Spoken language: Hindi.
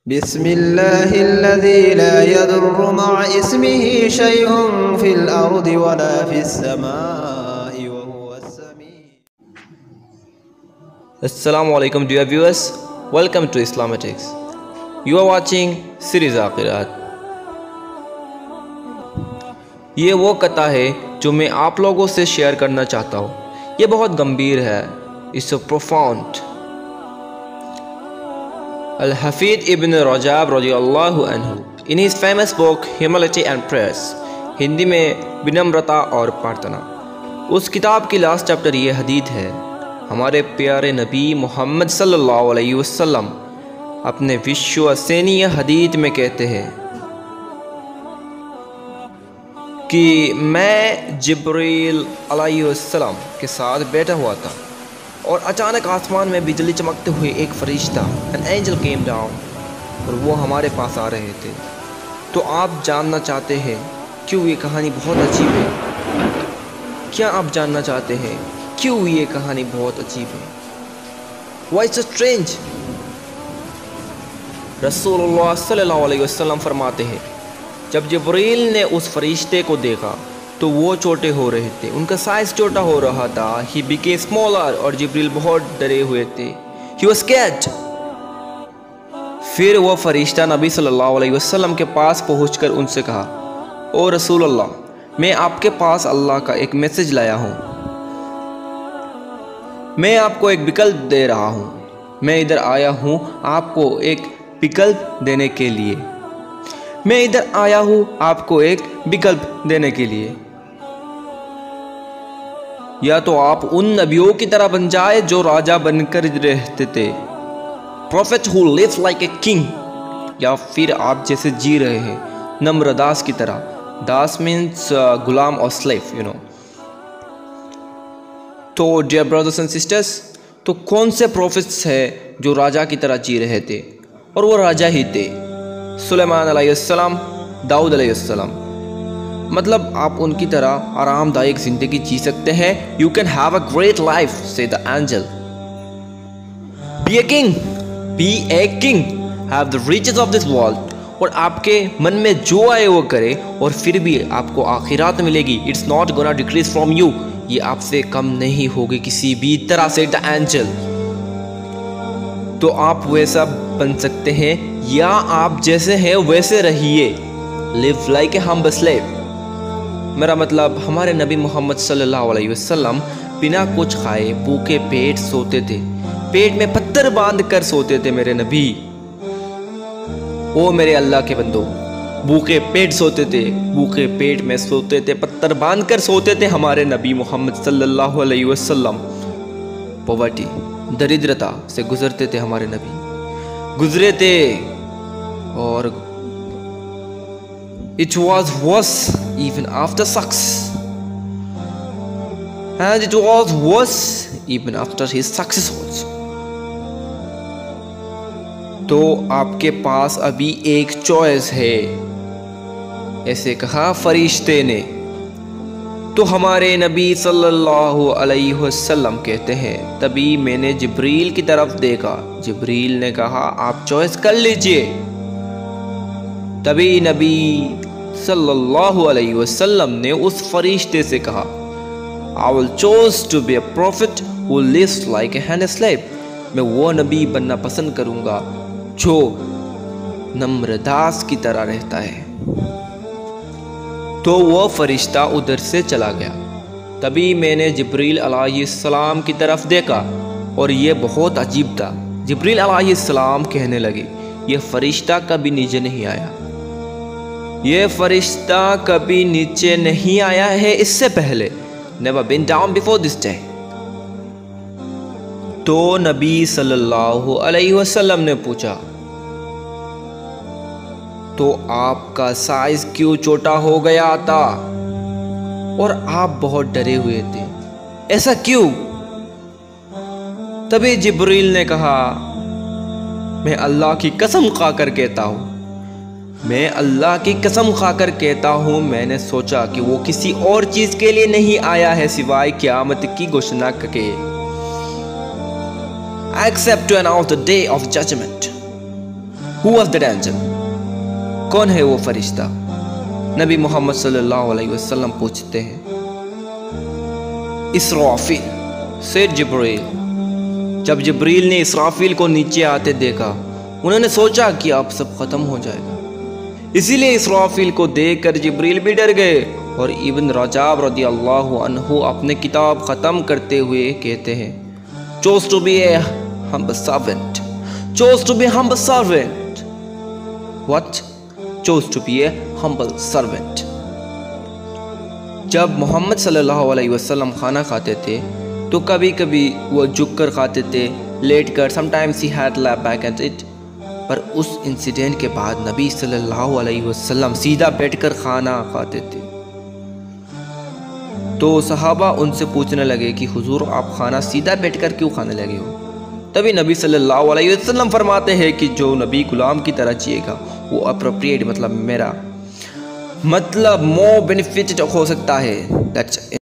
बिस्मिल्लाहिल्लज़ी ला यदुर्रु मअ इस्मिही शैउन फिल अर्दि वला फिस्समाइ व हुवस समीउ। Assalamu alaikum dear viewers, welcome to Islamatics. You are watching series आखिरात। ये वो कथा है जो मैं आप लोगों से शेयर करना चाहता हूँ। ये बहुत गंभीर है, it's profound. Al-Hafid ibn Rajab रज़ियल्लाहु अन्हु in his famous book Humility and Prayers, Hindi में विनम्रता और प्रार्थना, उस किताब की लास्ट चैप्टर ये हदीस है। हमारे प्यारे नबी मोहम्मद सल्लल्लाहु अलैहि वसल्लम अपने विश्वसनीय हदीस में कहते हैं कि मैं जिब्रील अलैहिस्सलाम के साथ बैठा हुआ था और अचानक आसमान में बिजली चमकते हुए एक फरिश्ता एन एंजल केम डाउन और वो हमारे पास आ रहे थे। तो आप जानना चाहते हैं क्यों ये कहानी बहुत अजीब है? क्या आप जानना चाहते हैं क्यों ये कहानी बहुत अजीब है? Why so strange? रसूलुल्लाह सल्लल्लाहु अलैहि वसल्लम फरमाते हैं, जब जिब्रील ने उस फरिश्ते को देखा तो वो छोटे हो रहे थे, उनका साइज छोटा हो रहा था। ही बिकेम स्मॉलर और जिब्रील बहुत डरे हुए थे। He was scared. फिर वो फरिश्ता नबी सल्लल्लाहु अलैहि वसल्लम के पास पहुंचकर उनसे कहा, ओ रसूल अल्लाह, मैं आपके पास अल्लाह का एक मैसेज लाया हूँ। मैं आपको एक विकल्प दे रहा हूँ। मैं इधर आया हूँ आपको एक विकल्प देने के लिए। मैं इधर आया हूँ आपको एक विकल्प देने के लिए। या तो आप उन नबियों की तरह बन जाए जो राजा बनकर रहते थे, prophet who lives like a king, या फिर आप जैसे जी रहे हैं नम्र दास की तरह। दास मीन्स गुलाम और स्लेव, यू नो। तो डियर ब्रदर्स एंड सिस्टर्स, तो कौन से प्रॉफिट्स है जो राजा की तरह जी रहे थे? और वो राजा ही थे सुलेमान अलैहिस्सलाम, दाऊद अलैहिस्सलाम। मतलब आप उनकी तरह आरामदायक जिंदगी जी सकते हैं। You can have a great life say the angel. Be a king, be a king, have the riches of this world, और आपके मन में जो आए वो करे और फिर भी आपको आखिरात मिलेगी। It's not gonna decrease from you, ये आपसे कम नहीं होगी किसी भी तरह से द एंजल। तो आप वैसा बन सकते हैं या आप जैसे हैं वैसे रहिए। Live like a humble slave. मेरा मतलब हमारे नबी मोहम्मद सल्लल्लाहु अलैहि वसल्लम बिना कुछ खाए भूखे पेट सोते थे, पेट में पत्थर बांध कर सोते थे मेरे नबी। ओ मेरे अल्लाह के बंदो, भूखे पेट सोते थे, भूखे पेट में सोते थे, पत्थर बांध कर सोते थे हमारे नबी मोहम्मद सल्लल्लाहु अलैहि वसल्लम। पॉवर्टी, दरिद्रता से गुजरते थे हमारे नबी, गुजरे थे। और it was worse even after success, and it was worse even after his success also. तो आपके पास अभी एक चॉइस है, ऐसे कहा फरिश्ते ने। तो हमारे नबी सल्लल्लाहु अलैहि वसल्लम कहते हैं, तभी मैंने जिब्रील की तरफ देखा। जिब्रील ने कहा आप चॉइस कर लीजिए। तभी नबी सल्लल्लाहु अलैहि वसल्लम ने उस फरिश्ते से कहा, I will choose to be a prophet who lives like a hand slave. मैं वो नबी बनना पसंद करूंगा जो नम्रदास की तरह रहता है। तो वो फरिश्ता उधर से चला गया। तभी मैंने जिब्रील अलैहिस्सलाम की तरफ देखा और ये बहुत अजीब था। जिब्रील अलैहिस्सलाम कहने लगे, ये फरिश्ता कभी नीचे नहीं आया, ये फरिश्ता कभी नीचे नहीं आया है इससे पहले। Never been down before this day. तो नबी सल्लल्लाहु अलैहि वसल्लम ने पूछा, तो आपका साइज क्यों छोटा हो गया था और आप बहुत डरे हुए थे, ऐसा क्यों? तभी जिब्रील ने कहा, मैं अल्लाह की कसम खाकर कहता हूँ, मैं अल्लाह की कसम खाकर कहता हूँ, मैंने सोचा कि वो किसी और चीज के लिए नहीं आया है सिवाय क़यामत की घोषणा के, except to announce the day of judgment. Who was that angel? कौन है वो फरिश्ता? नबी मोहम्मद सल्लल्लाहु अलैहि वसल्लम पूछते हैं। इसराफील, सैयद जिब्रील। जब जिब्रील ने इसराफील को नीचे आते देखा, उन्होंने सोचा कि अब सब खत्म हो जाएगा, इसीलिए इसराफील को देखकर जिब्रील भी डर गए। और इब्न रजाब रदियल्लाहु अन्हु अपने किताब ख़त्म करते हुए कहते हैं, chose to be a humble servant, chose to be a humble servant. What? chose to be a humble servant. जब मोहम्मद सल्लल्लाहु अलैहि वसल्लम खाना खाते थे तो कभी कभी वो झुककर खाते थे, लेट कर, sometimes he had lay back at it. पर उस इंसिडेंट के बाद नबी सल्लल्लाहु अलैहि वसल्लम सीधा बैठकर खाना खाते थे। तो सहाबा उनसे पूछने लगे कि हुजूर आप खाना सीधा बैठकर क्यों खाने लगे हो? तभी नबी सल्लल्लाहु अलैहि वसल्लम फरमाते हैं कि जो नबी गुलाम की तरह जिएगा वो अप्रोप्रिएट, मतलब मोर बेनिफिटेड हो सकता है, दैट्स